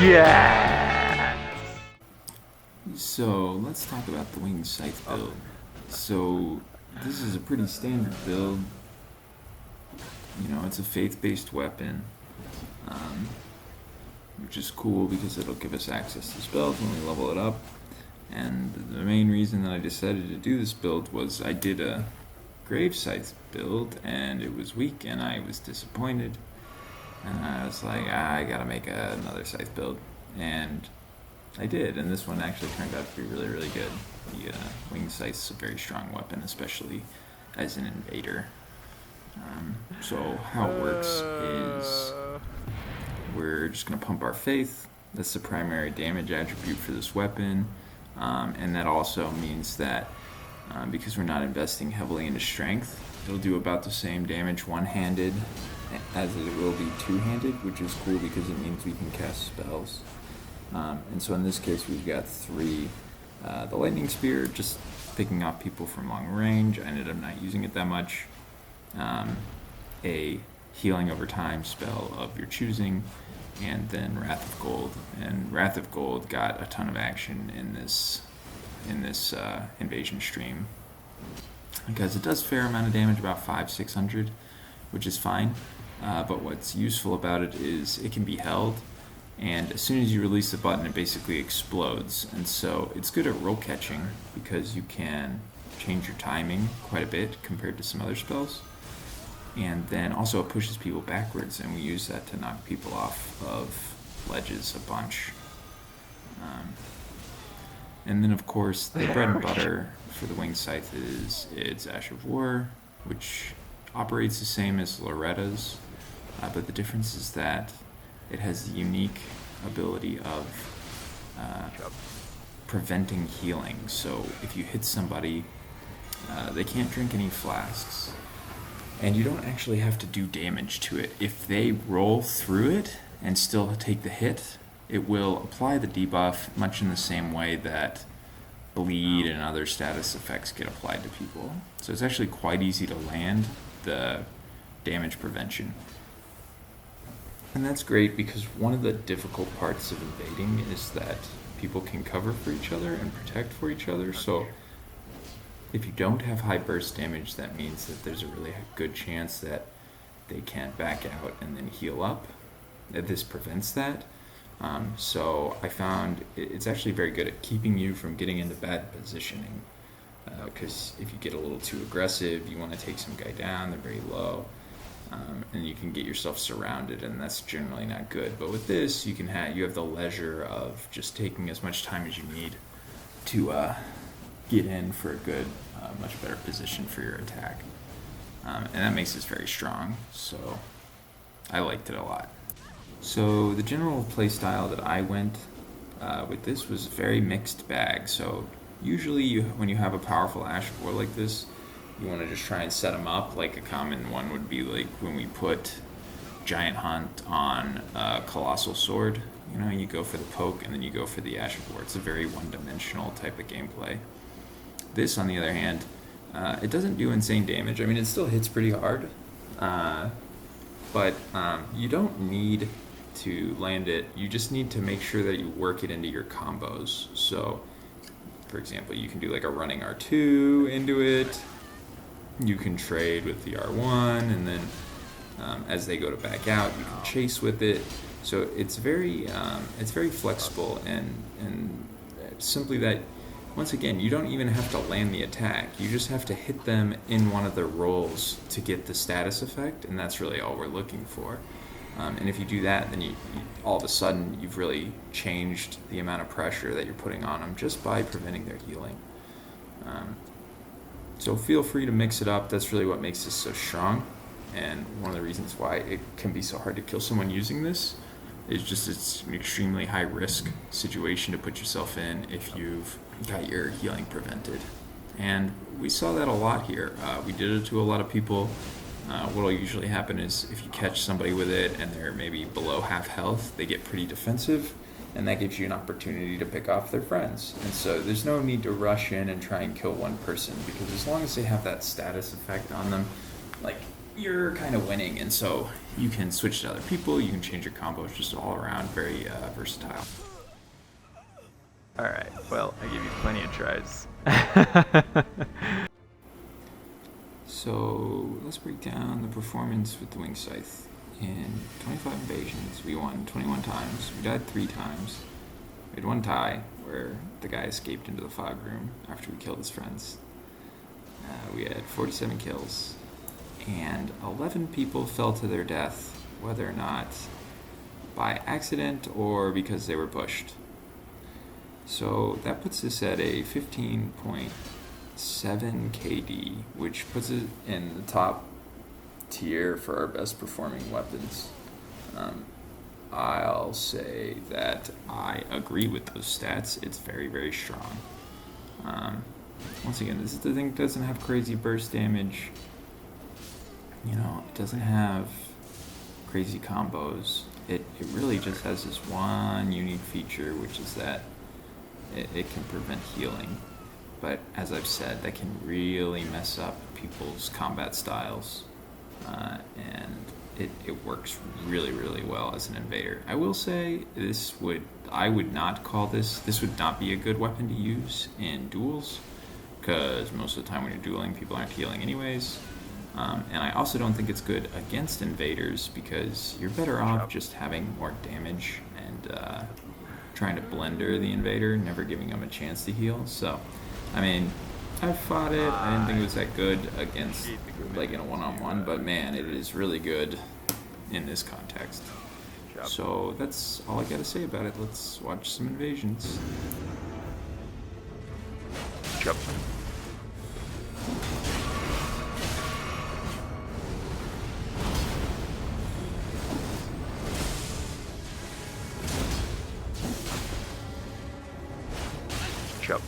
Yes! So let's talk about the winged Scythe build. So this is a pretty standard build. It's a faith-based weapon, which is cool because it'll give us access to spells when we level it up. And the main reason that I decided to do this build was I did a Grave Scythe build and it was weak and I was disappointed. And I was like, I gotta make another Scythe build. And I did, and this one actually turned out to be really, really good. The Winged Scythe is a very strong weapon, especially as an invader. So how it works is we're just going to pump our faith. That's the primary damage attribute for this weapon. And that also means that because we're not investing heavily into strength, it'll do about the same damage one-handed as it will be two-handed, which is cool because it means we can cast spells. And so in this case, we've got 3. The Lightning Spear, just picking off people from long range. I ended up not using it that much. A healing over time spell of your choosing, and then Wrath of Gold. And Wrath of Gold got a ton of action in this invasion stream because it does a fair amount of damage, about 500-600, which is fine. But what's useful about it is it can be held, and as soon as you release the button, it basically explodes. And so it's good at roll catching because you can change your timing quite a bit compared to some other spells. And then also it pushes people backwards, and we use that to knock people off of ledges a bunch. And then of course the bread and butter for the Winged Scythe is its Ash of War, which operates the same as Loretta's, but the difference is that it has the unique ability of preventing healing. So if you hit somebody, they can't drink any flasks. And you don't actually have to do damage to it. If they roll through it and still take the hit, it will apply the debuff much in the same way that bleed and other status effects get applied to people. So it's actually quite easy to land the damage prevention. And that's great because one of the difficult parts of invading is that people can cover for each other and protect for each other. So if you don't have high burst damage, that means that there's a really good chance that they can't back out and then heal up. This prevents that. So I found it's actually very good at keeping you from getting into bad positioning. Because if you get a little too aggressive, you want to take some guy down, they're very low. And you can get yourself surrounded, and that's generally not good. But with this, you have the leisure of just taking as much time as you need to get in for a good, much better position for your attack. And that makes this very strong, so I liked it a lot. So the general play style that I went with this was a very mixed bag. So usually when you have a powerful Ash of War like this, you want to just try and set them up. Like a common one would be like when we put Giant Hunt on Colossal Sword. You go for the poke and then you go for the Ash of War. It's a very one-dimensional type of gameplay. This, on the other hand, it doesn't do insane damage. I mean, it still hits pretty hard, but you don't need to land it. You just need to make sure that you work it into your combos. So, for example, you can do like a running R2 into it. You can trade with the R1, and then as they go to back out, you can chase with it. So it's very flexible, and simply that. Once again, you don't even have to land the attack. You just have to hit them in one of their rolls to get the status effect, and that's really all we're looking for. And if you do that, then you all of a sudden you've really changed the amount of pressure that you're putting on them just by preventing their healing. So feel free to mix it up. That's really what makes this so strong, and one of the reasons why it can be so hard to kill someone using this is just it's an extremely high risk situation to put yourself in if you've got your healing prevented. And we saw that a lot here. We did it to a lot of people. What will usually happen is if you catch somebody with it and they're maybe below half health, they get pretty defensive, and that gives you an opportunity to pick off their friends. And so there's no need to rush in and try and kill one person, because as long as they have that status effect on them, like you're kind of winning, and so you can switch to other people, you can change your combos, just all around very versatile. Alright, well, I gave you plenty of tries. So let's break down the performance with the Wing Scythe. In 25 invasions, we won 21 times, we died 3 times, we had 1 tie where the guy escaped into the fog room after we killed his friends. We had 47 kills, and 11 people fell to their death, whether or not by accident or because they were pushed. So that puts us at a 15.7 KD, which puts it in the top tier for our best performing weapons. I'll say that I agree with those stats. It's very, very strong. Once again, this is the thing that doesn't have crazy burst damage. You know, it doesn't have crazy combos. It really just has this one unique feature, which is that it can prevent healing. But as I've said, that can really mess up people's combat styles. And it works really, really well as an invader. I will say I would not call this would not be a good weapon to use in duels, because most of the time when you're dueling, people aren't healing anyways. And I also don't think it's good against invaders, because you're better off just having more damage and trying to blender the invader, never giving him a chance to heal. So, I mean, I've fought it. I didn't think it was that good against, like, in a one-on-one, but man, it is really good in this context. So that's all I gotta say about it. Let's watch some invasions. Jump. Jump.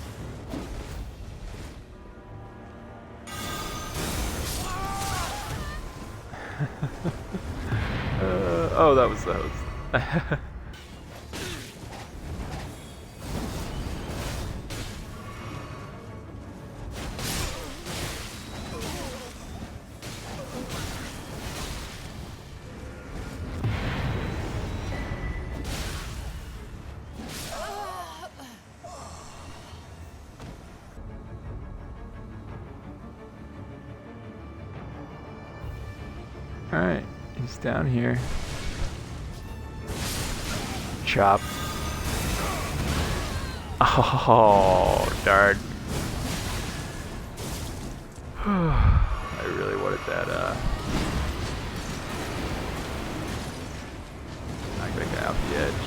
Oh, that was. Alright, he's down here. Chop. Oh, darn. I really wanted that, knock that guy off the edge.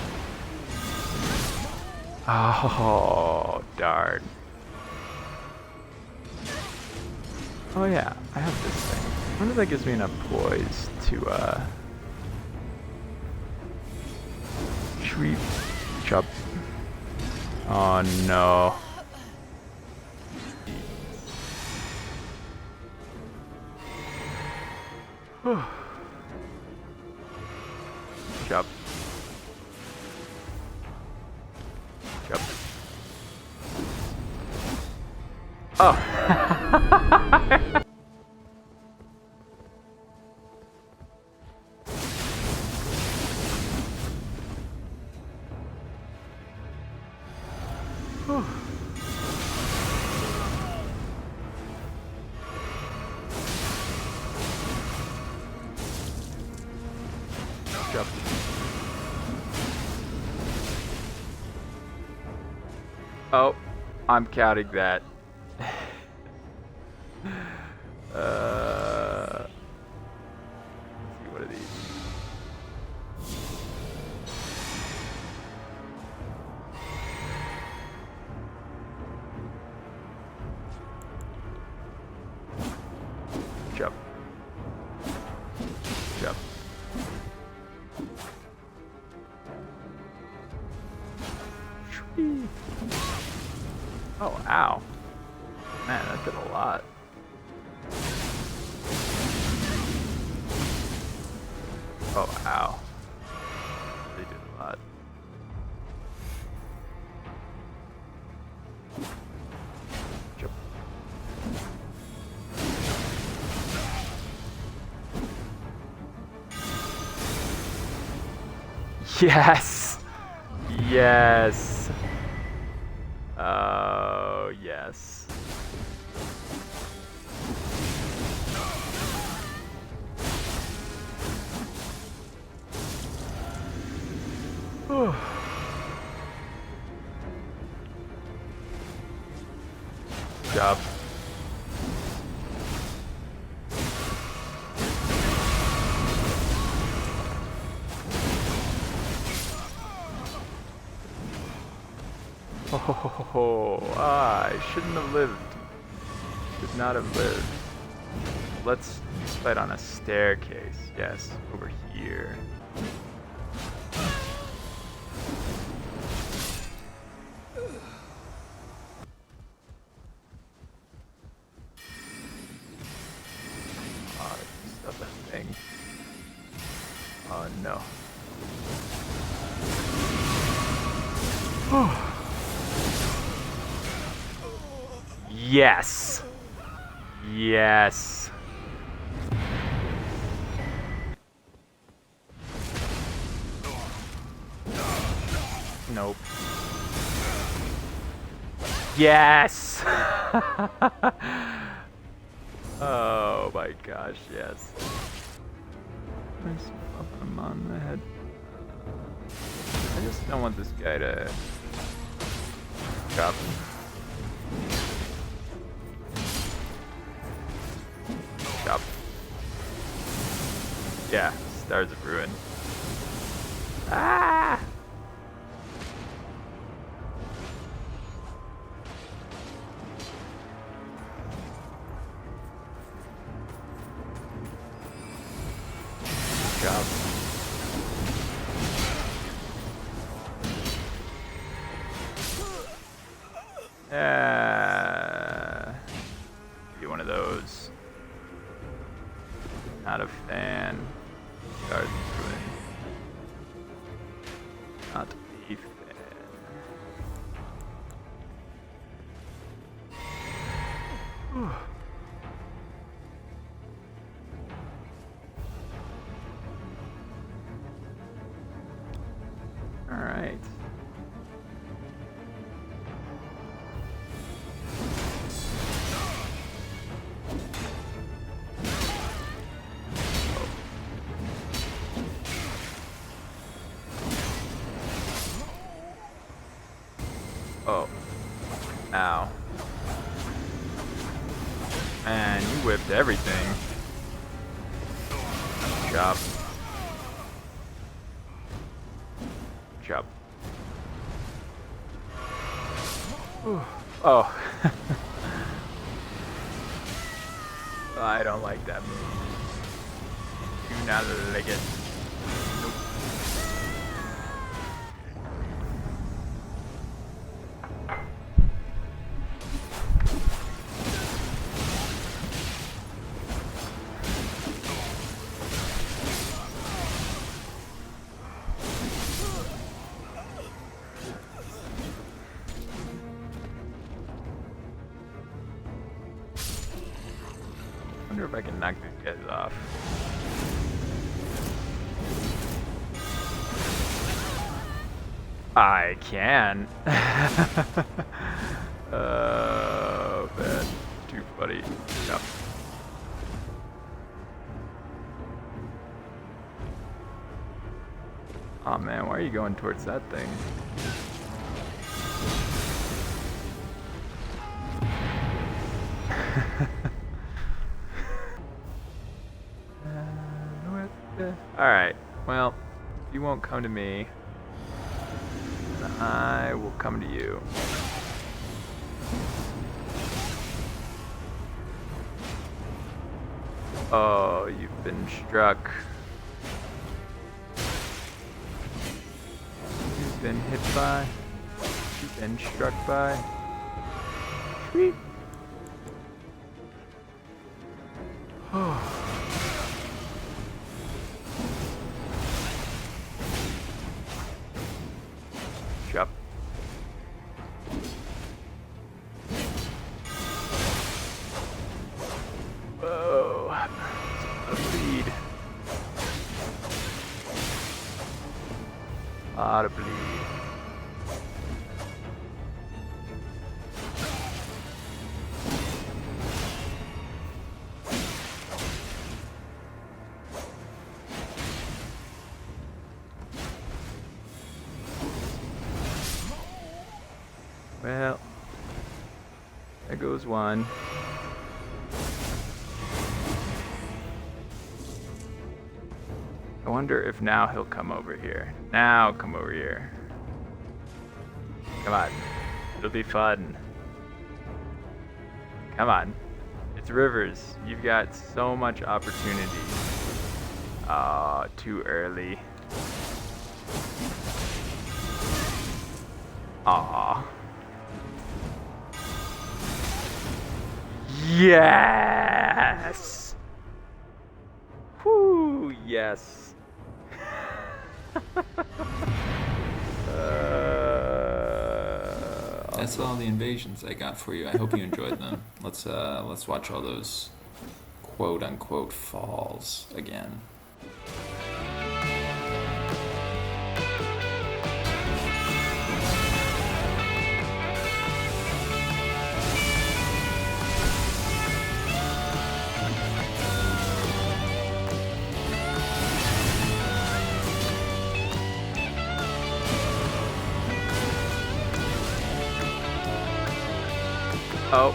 Oh, darn. Oh yeah, I have this thing. I wonder if that gives me enough poise to, sweep, chop. Oh no. Chop. Chop. Oh! Jump. Oh, I'm counting that. Let's see, what are these? Jump. Jump. Oh, ow. Man, that did a lot. Oh, ow. They did a lot. Jump. Yes! Yes! Oh, yes. Whew. Good job. Oh, I shouldn't have lived. Should not have lived. Let's fight on a staircase. Yes, over here. Oh, stuff that thing. Oh no. Yes. Yes. Nope. Yes. Oh my gosh, yes. There's something on the head. I just don't want this guy to chop. Chop. Yeah, Stars of Ruin. Ah! Chop. Be one of those. Not a fan. Stars of Ruin. Not a fan. Whew. All right. Oh. Ow. Man, you whipped everything. Chop. Chop. Whew. Oh. I don't like that move. Do not like it. Nope. I wonder if I can knock these guys off. I can. Man. Too funny. Yep. Oh man, why are you going towards that thing? Alright, well, you won't come to me, and I will come to you. Oh, you've been struck. You've been hit by. You've been struck by. Sweet. Oh. Chop. Whoa. A lead. Well, there goes one. I wonder if now he'll come over here. Now come over here. Come on. It'll be fun. Come on. It's Rivers. You've got so much opportunity. Too early. Aw. Yes! Whoo, yes. That's all the invasions I got for you. I hope you enjoyed them. Let's watch all those quote unquote falls again. Oh.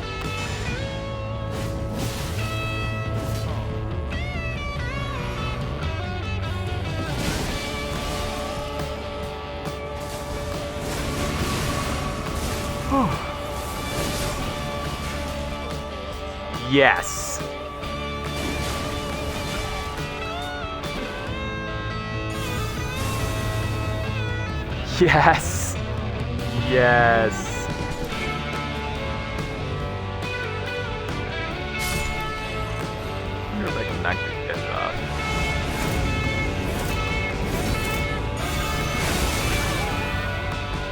Yes. Yes. Yes. I wonder if I can knock these guys off.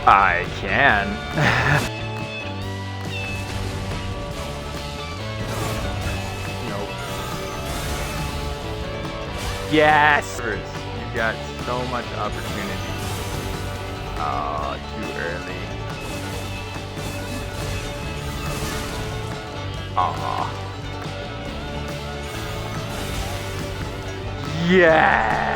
I can. Nope. Yes! You've got so much opportunity. Oh, too early. Aw. Yes!